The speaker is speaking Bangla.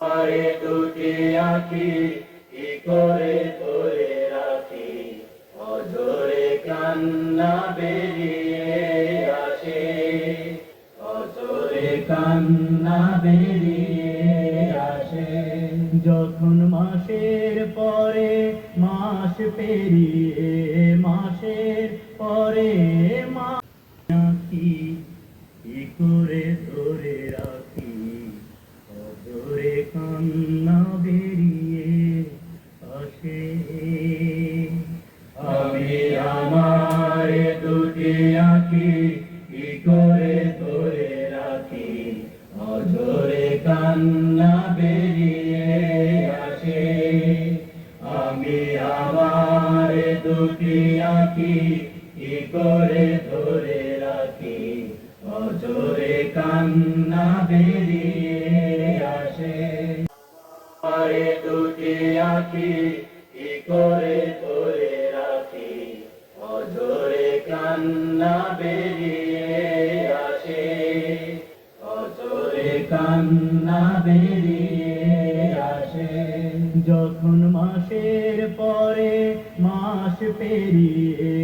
আরে দুটি আঁখি কি করে ধরে রাখি, অঝরে কান্না বেরিয়ে আসে, অঝরে কান্না বেরিয়ে আসে। যখন মাসের পরে মাস পেরিয়ে মাসের পরে মাস আঁখি কি করে ধরে রাখি, অঝরে কান্না বেরিয়ে আসে। আমি আমার দুটি আঁখি কি করে ধরে রাখি, অঝরে কান্না বেরিয়ে আসে। আমি আমার দুটি আঁখি কি করে ধরে রাখি, অঝরে কান্না বেরিয়ে আসে। আরে দুটি আঁখি কি করে ধরে রাখি, অঝরে কান্না বেরিয়ে আসে, অঝরে কান্না বেরিয়ে আসে। যখন মাসের পরে মাস পেরিয়ে